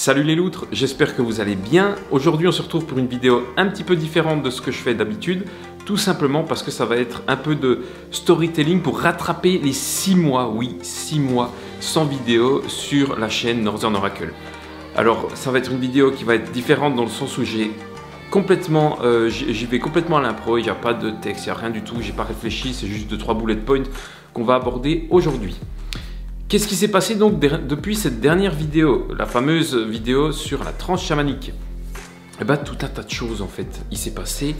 Salut les loutres, j'espère que vous allez bien. Aujourd'hui on se retrouve pour une vidéo un petit peu différente de ce que je fais d'habitude, tout simplement parce que ça va être un peu de storytelling pour rattraper les 6 mois, oui 6 mois sans vidéo sur la chaîne Northern Oracle. Alors ça va être une vidéo qui va être différente dans le sens où j'y vais complètement à l'impro, il n'y a pas de texte, il n'y a rien du tout, j'ai pas réfléchi, c'est juste 2-3 bullet points qu'on va aborder aujourd'hui. Qu'est-ce qui s'est passé donc depuis cette dernière vidéo, la fameuse vidéo sur la transe chamanique? Eh ben, tout un tas de choses en fait. Il s'est passé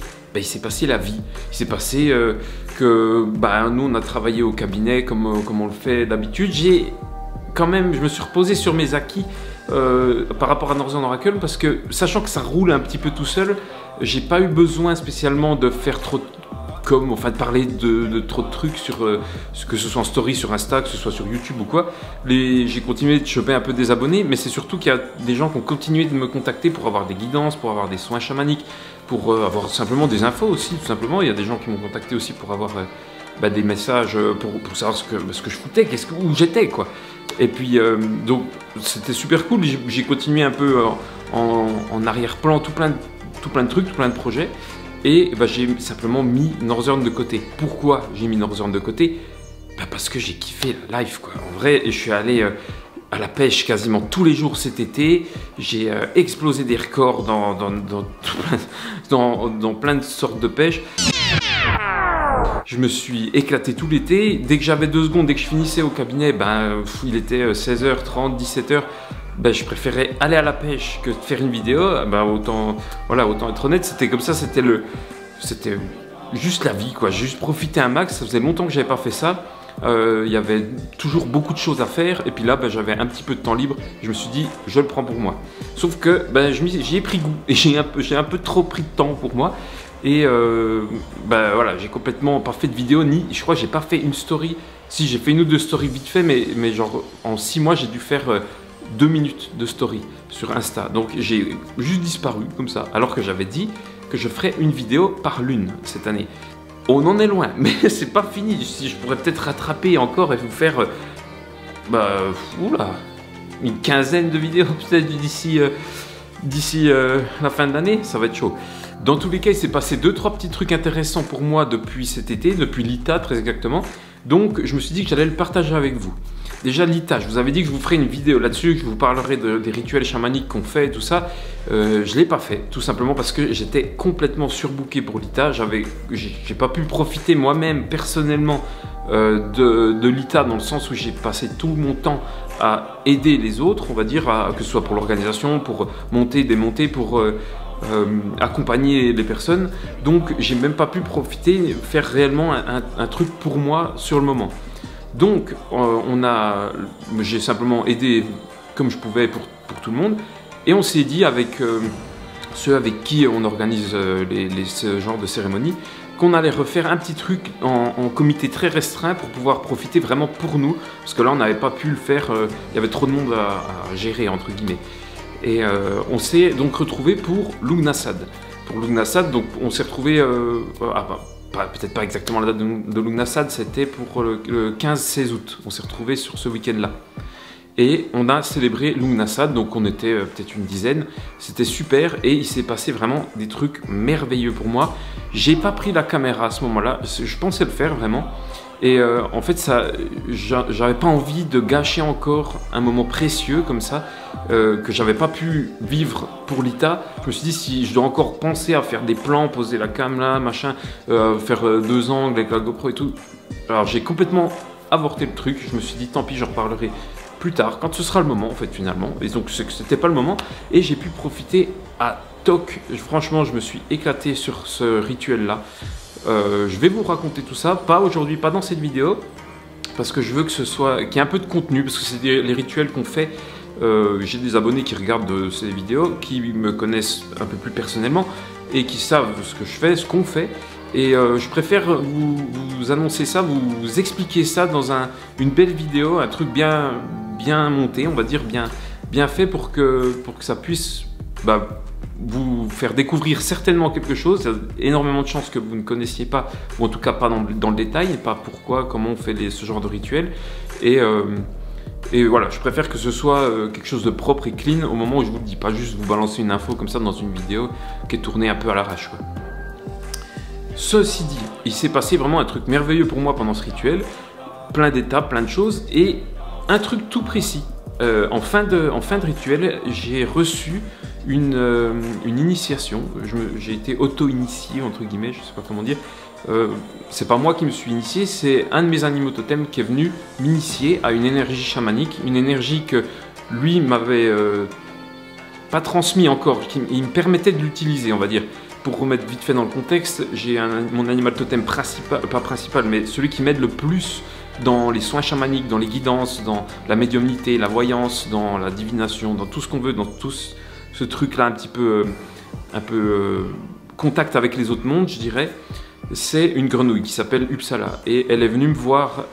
la vie. Il s'est passé que nous on a travaillé au cabinet comme on le fait d'habitude. Je me suis reposé sur mes acquis par rapport à Northern Oracle parce que sachant que ça roule un petit peu tout seul, j'ai pas eu besoin spécialement de faire trop de de parler de trop de trucs sur que ce soit en story sur Insta, que ce soit sur YouTube ou quoi. J'ai continué de choper un peu des abonnés, mais c'est surtout qu'il y a des gens qui ont continué de me contacter pour avoir des guidances, pour avoir des soins chamaniques, pour avoir simplement des infos aussi, tout simplement. Il y a des gens qui m'ont contacté aussi pour avoir des messages, pour savoir ce que je foutais, où j'étais, quoi. Et puis, donc, c'était super cool. J'ai continué un peu en arrière-plan, tout plein de trucs, tout plein de projets. Et j'ai simplement mis Northern de côté. Pourquoi j'ai mis Northern de côté? Parce que j'ai kiffé la life, quoi. En vrai, je suis allé à la pêche quasiment tous les jours cet été. J'ai explosé des records dans plein de sortes de pêche. Je me suis éclaté tout l'été. Dès que j'avais 2 secondes, dès que je finissais au cabinet, il était 16h30, 17h. Je préférais aller à la pêche que de faire une vidéo. Autant être honnête, c'était comme ça, c'était juste la vie, quoi. Juste profiter un max. Ça faisait longtemps que j'avais pas fait ça. Il y avait toujours beaucoup de choses à faire. Et puis là, j'avais un petit peu de temps libre. Je me suis dit, je le prends pour moi. Sauf que j'y ai pris goût. Et j'ai un peu trop pris de temps pour moi. Et j'ai complètement pas fait de vidéo, je crois que j'ai pas fait une story. Si, j'ai fait 1 ou 2 stories vite fait, mais genre en 6 mois, j'ai dû faire 2 minutes de story sur Insta. Donc j'ai juste disparu comme ça, alors que j'avais dit que je ferais une vidéo par lune cette année. On en est loin, mais c'est pas fini. Si je pourrais peut-être rattraper encore et vous faire une quinzaine de vidéos peut-être d'ici la fin de l'année, ça va être chaud. Dans tous les cas, il s'est passé 2-3 petits trucs intéressants pour moi depuis cet été, depuis l'ITA très exactement. Donc je me suis dit que j'allais le partager avec vous. Déjà l'ITA, je vous avais dit que je vous ferai une vidéo là-dessus, que je vous parlerai des rituels chamaniques qu'on fait et tout ça. Je ne l'ai pas fait, tout simplement parce que j'étais complètement surbooké pour l'ITA. J'ai pas pu profiter moi-même personnellement de l'ITA dans le sens où j'ai passé tout mon temps à aider les autres, on va dire, que ce soit pour l'organisation, pour monter, démonter, pour accompagner les personnes. Donc j'ai même pas pu profiter, faire réellement un truc pour moi sur le moment. Donc j'ai simplement aidé comme je pouvais pour tout le monde, et on s'est dit avec ceux avec qui on organise ce genre de cérémonie qu'on allait refaire un petit truc en comité très restreint pour pouvoir profiter vraiment pour nous, parce que là on n'avait pas pu le faire, il y avait trop de monde à gérer entre guillemets. Et on s'est donc retrouvé pour Lugnasad. Pour Lugnasad, donc on s'est retrouvé peut-être pas exactement la date de Lugnasad, c'était pour le 15-16 août. On s'est retrouvé sur ce week-end-là. Et on a célébré Lugnasad, donc on était peut-être une dizaine. C'était super et il s'est passé vraiment des trucs merveilleux pour moi. J'ai pas pris la caméra à ce moment-là, je pensais le faire vraiment. Et en fait, j'avais pas envie de gâcher encore un moment précieux comme ça, que j'avais pas pu vivre pour l'ITA. Je me suis dit, si je dois encore penser à faire des plans, poser la cam là, machin, faire 2 angles avec la GoPro et tout. Alors j'ai complètement avorté le truc. Je me suis dit, tant pis, j'en reparlerai plus tard, quand ce sera le moment en fait finalement. Et donc c'était pas le moment. Et j'ai pu profiter à toc. Franchement, je me suis éclaté sur ce rituel là. Je vais vous raconter tout ça, pas aujourd'hui, pas dans cette vidéo, parce que je veux qu'il y ait un peu de contenu, parce que c'est les rituels qu'on fait. J'ai des abonnés qui regardent ces vidéos, qui me connaissent un peu plus personnellement et qui savent ce que je fais, ce qu'on fait. Et je préfère vous annoncer ça, vous expliquer ça dans une belle vidéo, un truc bien monté, on va dire bien fait pour que ça puisse vous faire découvrir certainement quelque chose. Il y a énormément de chances que vous ne connaissiez pas, ou en tout cas pas dans le détail, pas pourquoi, comment on fait ce genre de rituel. Et Et voilà, je préfère que ce soit quelque chose de propre et clean au moment où je vous le dis, pas juste vous balancer une info comme ça dans une vidéo qui est tournée un peu à l'arrache. Ceci dit, il s'est passé vraiment un truc merveilleux pour moi pendant ce rituel, plein d'étapes, plein de choses, et un truc tout précis. En fin de rituel, j'ai reçu une initiation. J'ai été auto-initié, entre guillemets, je sais pas comment dire. C'est pas moi qui me suis initié, c'est un de mes animaux totems qui est venu m'initier à une énergie chamanique, une énergie que lui m'avait pas transmis encore, il me permettait de l'utiliser, on va dire. Pour remettre vite fait dans le contexte, j'ai mon animal totem principal, pas principal, mais celui qui m'aide le plus dans les soins chamaniques, dans les guidances, dans la médiumnité, la voyance, dans la divination, dans tout ce qu'on veut, dans tout ce truc-là un petit peu, contact avec les autres mondes, je dirais. C'est une grenouille qui s'appelle Uppsala et elle est venue me voir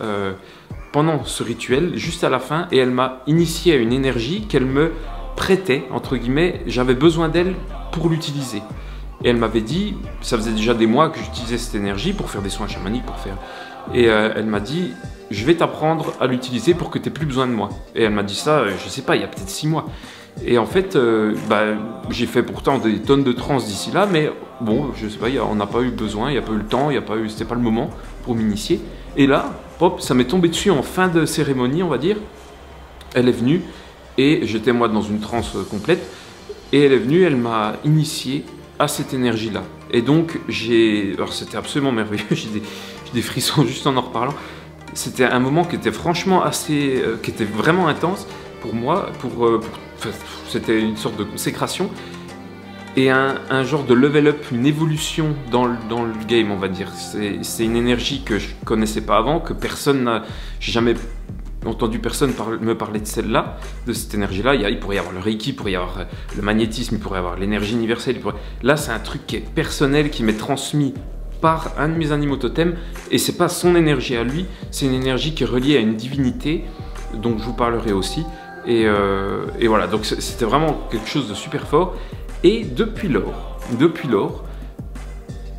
pendant ce rituel, juste à la fin, et elle m'a initié à une énergie qu'elle me prêtait, entre guillemets, j'avais besoin d'elle pour l'utiliser. Et elle m'avait dit, ça faisait déjà des mois que j'utilisais cette énergie pour faire des soins chamaniques, et elle m'a dit, je vais t'apprendre à l'utiliser pour que tu n'aies plus besoin de moi. Et elle m'a dit ça, je sais pas, il y a peut-être 6 mois. Et en fait, j'ai fait pourtant des tonnes de trans d'ici là, mais bon, je sais pas, on n'a pas eu besoin, il n'y a pas eu le temps, c'était pas le moment pour m'initier. Et là, hop, ça m'est tombé dessus en fin de cérémonie, on va dire. Elle est venue, et j'étais moi dans une transe complète, et elle est venue, elle m'a initié à cette énergie-là. Et donc, alors c'était absolument merveilleux, j'ai des frissons juste en reparlant. C'était un moment qui était franchement qui était vraiment intense pour moi, c'était une sorte de consécration et un genre de level up, une évolution dans le game, on va dire. C'est une énergie que je connaissais pas avant, que j'ai jamais entendu personne me parler de celle-là, de cette énergie-là. Il pourrait y avoir le Reiki, il pourrait y avoir le magnétisme, il pourrait y avoir l'énergie universelle. Là, c'est un truc qui est personnel, qui m'est transmis par un de mes animaux totems, et c'est pas son énergie à lui, c'est une énergie qui est reliée à une divinité, dont je vous parlerai aussi. Et voilà, donc c'était vraiment quelque chose de super fort. Et depuis lors,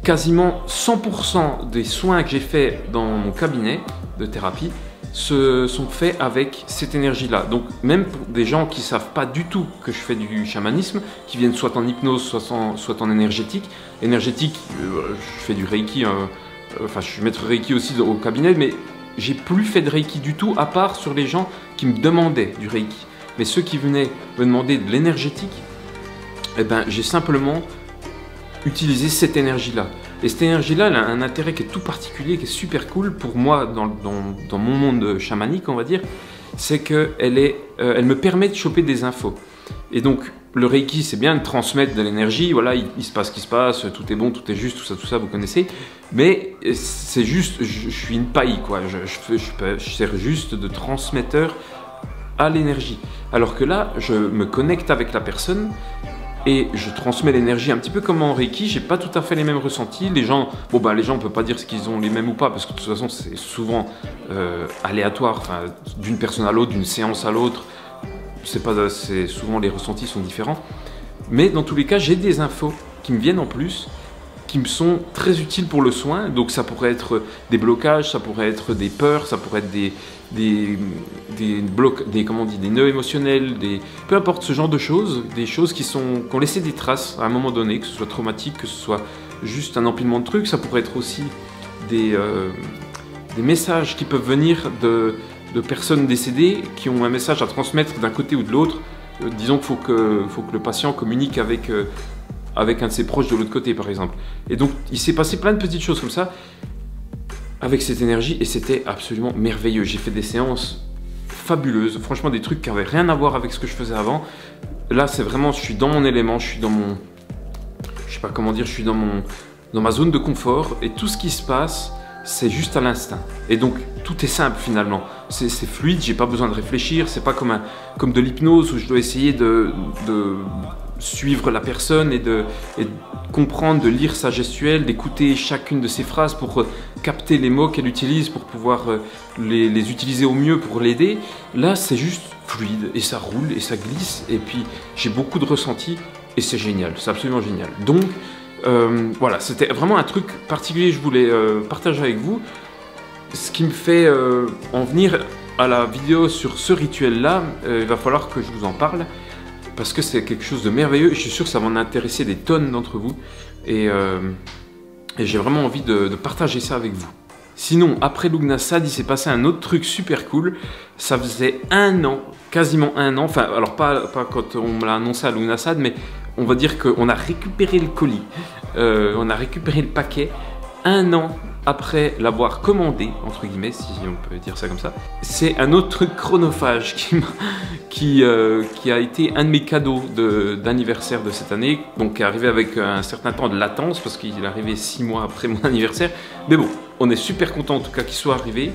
quasiment 100% des soins que j'ai faits dans mon cabinet de thérapie se sont faits avec cette énergie-là. Donc même pour des gens qui ne savent pas du tout que je fais du chamanisme, qui viennent soit en hypnose, soit en énergétique. Énergétique, je fais du Reiki, je suis maître Reiki aussi au cabinet, mais j'ai plus fait de Reiki du tout, à part sur les gens qui me demandaient du Reiki. Mais ceux qui venaient me demander de l'énergétique, eh ben, j'ai simplement utilisé cette énergie-là. Et cette énergie-là, elle a un intérêt qui est tout particulier, qui est super cool pour moi dans mon monde chamanique, on va dire, c'est qu'elle me permet de choper des infos. Et donc, le Reiki, c'est bien de transmettre de l'énergie, voilà, il se passe ce qui se passe, tout est bon, tout est juste, tout ça, vous connaissez. Mais c'est juste, je suis une paille, quoi. Je sers juste de transmetteur à l'énergie. Alors que là, je me connecte avec la personne et je transmets l'énergie un petit peu comme en Reiki. J'ai pas tout à fait les mêmes ressentis. Les gens, on peut pas dire qu'ils ont les mêmes ou pas, parce que de toute façon, c'est souvent aléatoire, d'une personne à l'autre, d'une séance à l'autre. Souvent les ressentis sont différents. Mais dans tous les cas, j'ai des infos qui me viennent en plus, qui me sont très utiles pour le soin. Donc ça pourrait être des blocages, ça pourrait être des peurs, ça pourrait être des nœuds émotionnels, peu importe ce genre de choses, des choses qui ont laissé des traces à un moment donné, que ce soit traumatique, que ce soit juste un empilement de trucs. Ça pourrait être aussi des messages qui peuvent venir de personnes décédées qui ont un message à transmettre d'un côté ou de l'autre. Disons qu'il faut que le patient communique avec un de ses proches de l'autre côté, par exemple. Et donc, il s'est passé plein de petites choses comme ça avec cette énergie, et c'était absolument merveilleux. J'ai fait des séances fabuleuses, franchement des trucs qui n'avaient rien à voir avec ce que je faisais avant. Là, c'est vraiment, je suis dans mon élément, je suis dans mon... Je sais pas comment dire, je suis dans ma zone de confort, et tout ce qui se passe, c'est juste à l'instinct. Et donc, tout est simple finalement. C'est fluide, j'ai pas besoin de réfléchir, c'est pas comme de l'hypnose où je dois essayer de suivre la personne et de comprendre, de lire sa gestuelle, d'écouter chacune de ses phrases pour capter les mots qu'elle utilise pour pouvoir les utiliser au mieux pour l'aider. Là, c'est juste fluide et ça roule et ça glisse, et puis j'ai beaucoup de ressentis et c'est génial, c'est absolument génial. Donc voilà, c'était vraiment un truc particulier que je voulais partager avec vous. Ce qui me fait en venir à la vidéo sur ce rituel-là, il va falloir que je vous en parle, parce que c'est quelque chose de merveilleux, et je suis sûr que ça va en intéresser des tonnes d'entre vous, et j'ai vraiment envie de partager ça avec vous. Sinon, après Lughnasadh, il s'est passé un autre truc super cool. Ça faisait 1 an, quasiment 1 an, enfin, alors pas quand on me l'a annoncé à Lughnasadh, mais on va dire qu'on a récupéré le colis, on a récupéré le paquet 1 an après l'avoir commandé, entre guillemets, si on peut dire ça comme ça. C'est un autre truc chronophage qui a été un de mes cadeaux d'anniversaire de cette année, donc qui est arrivé avec un certain temps de latence, parce qu'il est arrivé 6 mois après mon anniversaire. Mais bon, on est super content en tout cas qu'il soit arrivé.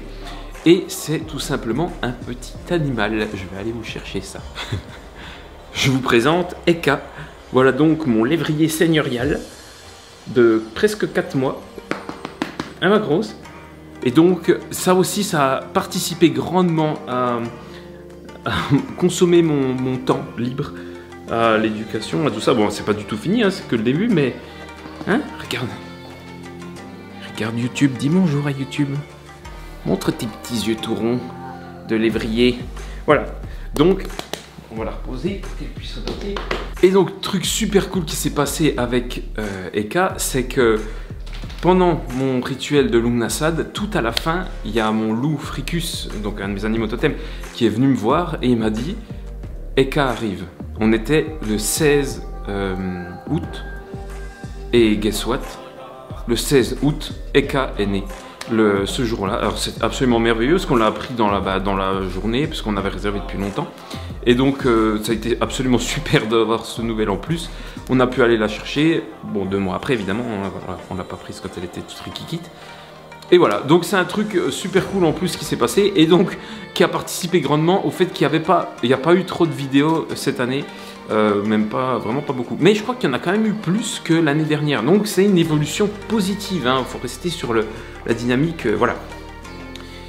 Et c'est tout simplement un petit animal. Je vais aller vous chercher ça. Je vous présente Eka. Voilà donc mon lévrier seigneurial de presque 4 mois. Hein, ma grosse? Et donc, ça aussi, ça a participé grandement à consommer mon temps libre, à l'éducation, à tout ça. Bon, c'est pas du tout fini, hein, c'est que le début, mais... Hein? Regarde. Regarde YouTube, dis bonjour à YouTube. Montre tes petits yeux tout ronds de lévrier. Voilà. Donc, on va la reposer pour qu'elle puisse reposer. Et donc, truc super cool qui s'est passé avec Eka, c'est que pendant mon rituel de Lughnasadh, tout à la fin, il y a mon loup Fricus, donc un de mes animaux totems, qui est venu me voir et il m'a dit « Eka arrive ». On était le 16 août et guess what? Le 16 août, Eka est né. Ce jour-là, alors c'est absolument merveilleux parce qu'on l'a appris dans la journée parce qu'on avait réservé depuis longtemps et donc ça a été absolument super d'avoir ce nouvel en plus. On a pu aller la chercher, bon 2 mois après évidemment, on l'a pas prise quand elle était toute rikikite. Et voilà, donc c'est un truc super cool en plus qui s'est passé et donc qui a participé grandement au fait qu'il n'y a pas eu trop de vidéos cette année. Même pas, vraiment pas beaucoup. Mais je crois qu'il y en a quand même eu plus que l'année dernière. Donc c'est une évolution positive, hein. Faut rester sur la dynamique, voilà.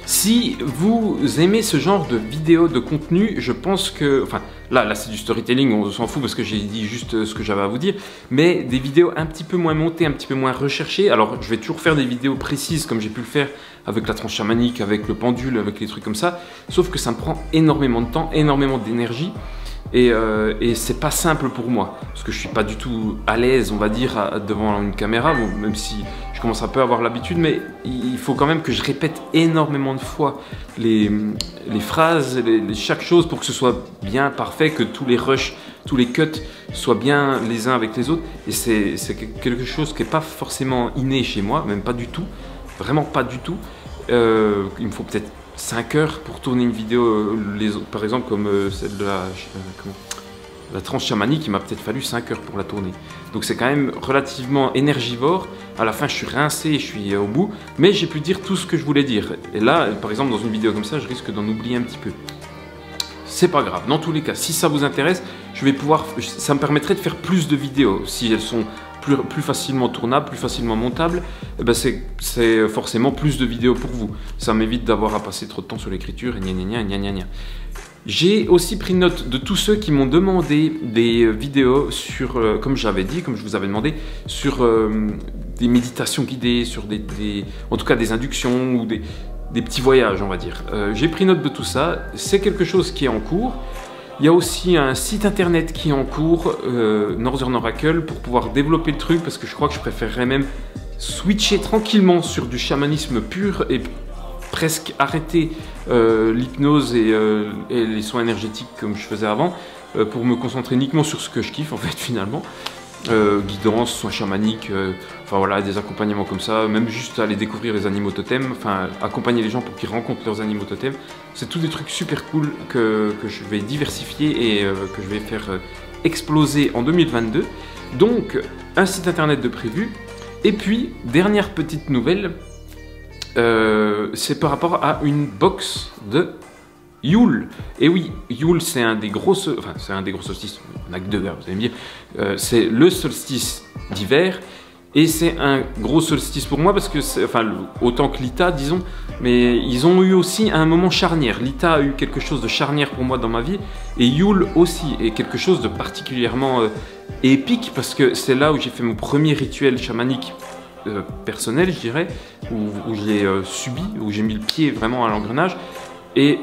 Si vous aimez ce genre de vidéos, de contenu, je pense que... Enfin, là c'est du storytelling, on s'en fout parce que j'ai dit juste ce que j'avais à vous dire. Mais des vidéos un petit peu moins montées, un petit peu moins recherchées. Alors, je vais toujours faire des vidéos précises comme j'ai pu le faire avec la tranche chamanique, avec le pendule, avec les trucs comme ça. Sauf que ça me prend énormément de temps, énormément d'énergie. Et c'est pas simple pour moi, parce que je suis pas du tout à l'aise, on va dire, devant une caméra, même si je commence un peu à avoir l'habitude, mais il faut quand même que je répète énormément de fois les phrases, chaque chose pour que ce soit bien parfait, que tous les rushs, tous les cuts soient bien les uns avec les autres. Et c'est quelque chose qui n'est pas forcément inné chez moi, même pas du tout, vraiment pas du tout. Il me faut peut-être 5 heures pour tourner une vidéo, par exemple comme celle de la tranche chamanique, il m'a peut-être fallu 5 heures pour la tourner. Donc c'est quand même relativement énergivore. À la fin je suis rincé, je suis au bout, mais j'ai pu dire tout ce que je voulais dire. Et là, par exemple dans une vidéo comme ça, je risque d'en oublier un petit peu. C'est pas grave, dans tous les cas, si ça vous intéresse, ça me permettrait de faire plus de vidéos. Si elles sont plus facilement tournables, plus facilement montables, eh ben c'est forcément plus de vidéos pour vous. Ça m'évite d'avoir à passer trop de temps sur l'écriture, et gna gna gna gna gna. J'ai aussi pris note de tous ceux qui m'ont demandé des vidéos sur, comme j'avais dit, comme je vous avais demandé, sur des méditations guidées, sur en tout cas des inductions ou des petits voyages, on va dire. J'ai pris note de tout ça, c'est quelque chose qui est en cours. Il y a aussi un site internet qui est en cours, Northern Oracle, pour pouvoir développer le truc, parce que je crois que je préférerais même switcher tranquillement sur du chamanisme pur et presque arrêter l'hypnose et les soins énergétiques comme je faisais avant, pour me concentrer uniquement sur ce que je kiffe en fait finalement. Guidance, soins chamaniques, enfin voilà, des accompagnements comme ça, même juste aller découvrir les animaux totems, enfin accompagner les gens pour qu'ils rencontrent leurs animaux totems. C'est tous des trucs super cool que je vais diversifier et que je vais faire exploser en 2022. Donc un site internet de prévu. Et puis dernière petite nouvelle, c'est par rapport à une box de Yule. Et oui, Yule c'est un des gros solstices, on n'a que 2 heures, vous allez me dire, c'est le solstice d'hiver et c'est un gros solstice pour moi parce que c'est, enfin autant que l'Ita disons, mais ils ont eu aussi un moment charnière. L'Ita a eu quelque chose de charnière pour moi dans ma vie et Yule aussi est quelque chose de particulièrement épique parce que c'est là où j'ai fait mon premier rituel chamanique personnel, je dirais, où je l'ai subi, où j'ai mis le pied vraiment à l'engrenage. Et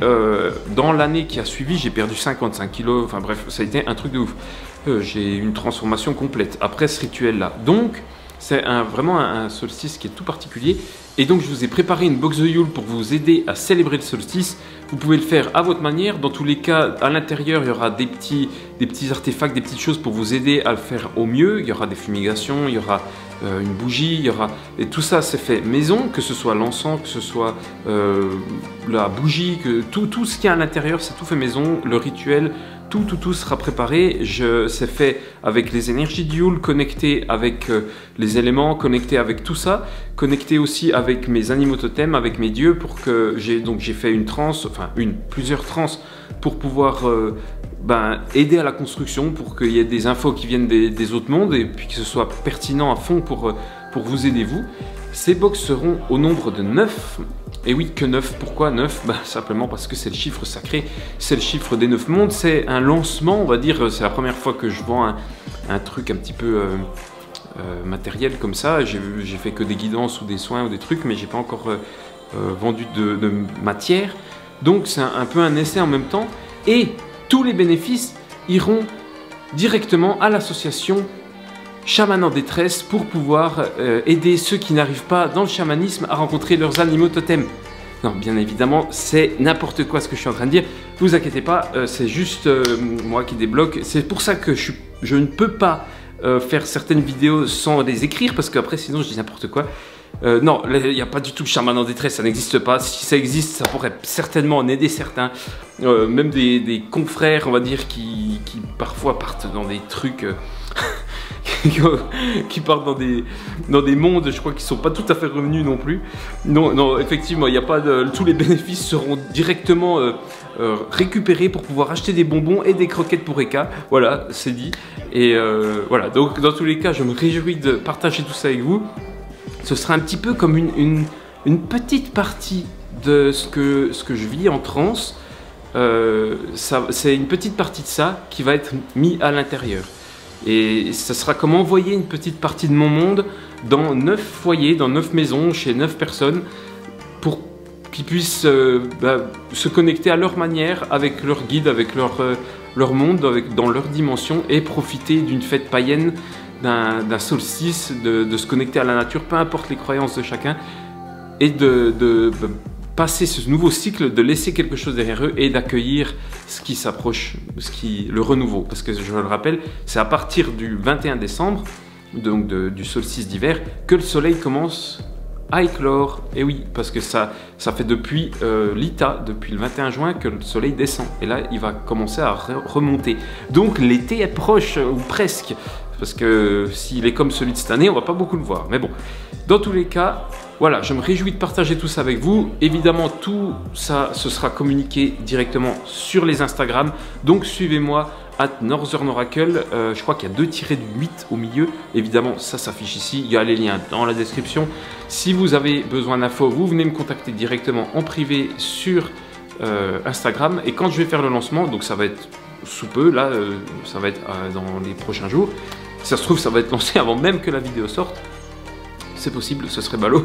dans l'année qui a suivi, j'ai perdu 55 kilos. Enfin bref, ça a été un truc de ouf. J'ai eu une transformation complète après ce rituel-là. Donc, c'est vraiment un solstice qui est tout particulier. Et donc, je vous ai préparé une box de Yule pour vous aider à célébrer le solstice. Vous pouvez le faire à votre manière. Dans tous les cas, à l'intérieur, il y aura des petits artefacts, des petites choses pour vous aider à le faire au mieux. Il y aura des fumigations, il y aura une bougie, il y aura... Et tout ça, c'est fait maison, que ce soit l'encens, que ce soit la bougie, que tout ce qu'il y a à l'intérieur, c'est tout fait maison. Le rituel, tout sera préparé. C'est fait avec les énergies de Yule, connecté avec les éléments, connecté avec tout ça, connecté aussi avec mes animaux totems, avec mes dieux, pour que j'ai fait une transe, enfin plusieurs transes pour pouvoir aider à la construction, pour qu'il y ait des infos qui viennent des autres mondes et puis que ce soit pertinent à fond pour vous aider vous. Ces box seront au nombre de 9. Et oui, que 9. Pourquoi 9? Simplement parce que c'est le chiffre sacré, c'est le chiffre des 9 mondes. C'est un lancement, on va dire. C'est la première fois que je vends un truc un petit peu matériel comme ça. J'ai fait que des guidances ou des soins ou des trucs, mais j'ai pas encore vendu de matière. Donc c'est un peu un essai en même temps. Et tous les bénéfices iront directement à l'association Chaman en détresse pour pouvoir aider ceux qui n'arrivent pas dans le chamanisme à rencontrer leurs animaux totems. Non, bien évidemment, c'est n'importe quoi ce que je suis en train de dire. Ne vous inquiétez pas, c'est juste moi qui débloque. C'est pour ça que je ne peux pas faire certaines vidéos sans les écrire, parce qu'après, sinon, je dis n'importe quoi. Non, il n'y a pas du tout de chaman en détresse, ça n'existe pas. Si ça existe, ça pourrait certainement en aider certains. Même des confrères, on va dire, qui parfois partent dans des trucs... qui partent dans des mondes, je crois, qui sont pas tout à fait revenus non plus. Non, effectivement, il n'y a pas tous les bénéfices seront directement récupérés pour pouvoir acheter des bonbons et des croquettes pour Eka. Voilà, c'est dit. Et voilà, donc dans tous les cas, je me réjouis de partager tout ça avec vous. Ce sera un petit peu comme une petite partie de ce que je vis en transe. C'est une petite partie de ça qui va être mis à l'intérieur. Et ça sera comme envoyer une petite partie de mon monde dans 9 foyers, dans 9 maisons, chez 9 personnes, pour qu'ils puissent se connecter à leur manière, avec leur guide, avec leur monde, dans leur dimension, et profiter d'une fête païenne, d'un solstice, de se connecter à la nature, peu importe les croyances de chacun, et de passer ce nouveau cycle, de laisser quelque chose derrière eux et d'accueillir ce qui s'approche, le renouveau. Parce que je le rappelle, c'est à partir du 21 décembre, donc du solstice d'hiver, que le soleil commence à éclore. Et oui, parce que ça fait depuis l'Ita, depuis le 21 juin, que le soleil descend. Et là, il va commencer à remonter. Donc l'été est proche, ou presque. Parce que s'il est comme celui de cette année, on va pas beaucoup le voir. Mais bon, dans tous les cas... Voilà, je me réjouis de partager tout ça avec vous. Évidemment, tout ça, ce sera communiqué directement sur les Instagram. Donc, suivez-moi, @NorthernOracle. Je crois qu'il y a 2-8 au milieu. Évidemment, ça s'affiche ici. Il y a les liens dans la description. Si vous avez besoin d'infos, vous venez me contacter directement en privé sur Instagram. Et quand je vais faire le lancement, donc ça va être sous peu, là, ça va être dans les prochains jours. Si ça se trouve, ça va être lancé avant même que la vidéo sorte. C'est possible, ce serait ballot,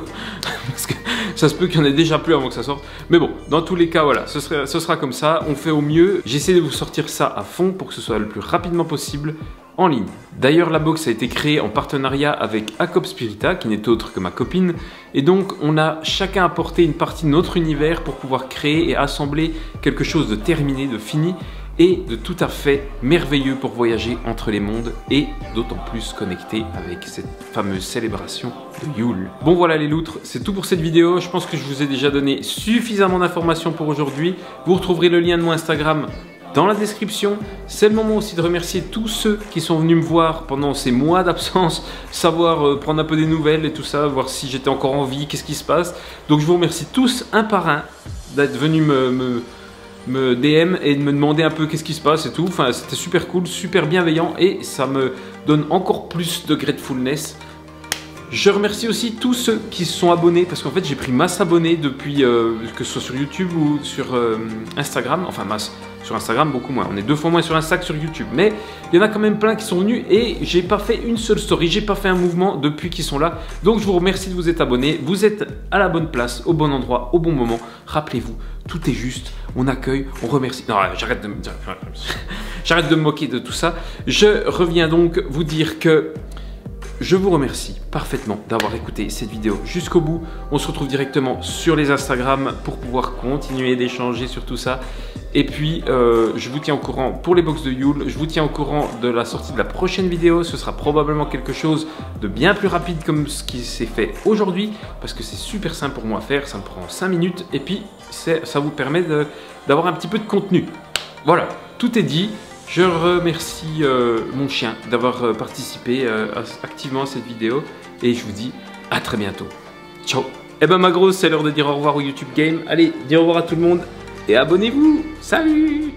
parce que ça se peut qu'il y en ait déjà plus avant que ça sorte. Mais bon, dans tous les cas, voilà, ce sera comme ça, on fait au mieux. J'essaie de vous sortir ça à fond pour que ce soit le plus rapidement possible en ligne. D'ailleurs, la box a été créée en partenariat avec Acop Spirita, qui n'est autre que ma copine. Et donc, on a chacun apporté une partie de notre univers pour pouvoir créer et assembler quelque chose de terminé, de fini, et de tout à fait merveilleux pour voyager entre les mondes et d'autant plus connecté avec cette fameuse célébration de Yule. Bon voilà les loutres, c'est tout pour cette vidéo. Je pense que je vous ai déjà donné suffisamment d'informations pour aujourd'hui. Vous retrouverez le lien de mon Instagram dans la description. C'est le moment aussi de remercier tous ceux qui sont venus me voir pendant ces mois d'absence, savoir prendre un peu des nouvelles et tout ça, voir si j'étais encore en vie, qu'est-ce qui se passe. Donc je vous remercie tous un par un d'être venus me DM et de me demander un peu qu'est-ce qui se passe et tout. Enfin, c'était super cool, super bienveillant et ça me donne encore plus de gratefulness. Je remercie aussi tous ceux qui se sont abonnés, parce qu'en fait j'ai pris masse abonnés depuis, que ce soit sur YouTube ou sur Instagram, enfin masse, sur Instagram beaucoup moins, on est 2 fois moins sur Insta que sur YouTube, mais il y en a quand même plein qui sont venus et j'ai pas fait une seule story, j'ai pas fait un mouvement depuis qu'ils sont là, donc je vous remercie de vous être abonnés, vous êtes à la bonne place, au bon endroit, au bon moment, rappelez-vous, tout est juste, on accueille, on remercie, non j'arrête de me moquer de tout ça, je reviens donc vous dire que je vous remercie parfaitement d'avoir écouté cette vidéo jusqu'au bout. On se retrouve directement sur les Instagram pour pouvoir continuer d'échanger sur tout ça. Et puis, je vous tiens au courant pour les box de Yule. Je vous tiens au courant de la sortie de la prochaine vidéo. Ce sera probablement quelque chose de bien plus rapide comme ce qui s'est fait aujourd'hui. Parce que c'est super simple pour moi à faire. Ça me prend 5 minutes. Et puis, ça vous permet d'avoir un petit peu de contenu. Voilà, tout est dit. Je remercie mon chien d'avoir participé activement à cette vidéo et je vous dis à très bientôt. Ciao. Et ben ma grosse, c'est l'heure de dire au revoir au YouTube Game. Allez, dis au revoir à tout le monde et abonnez-vous. Salut.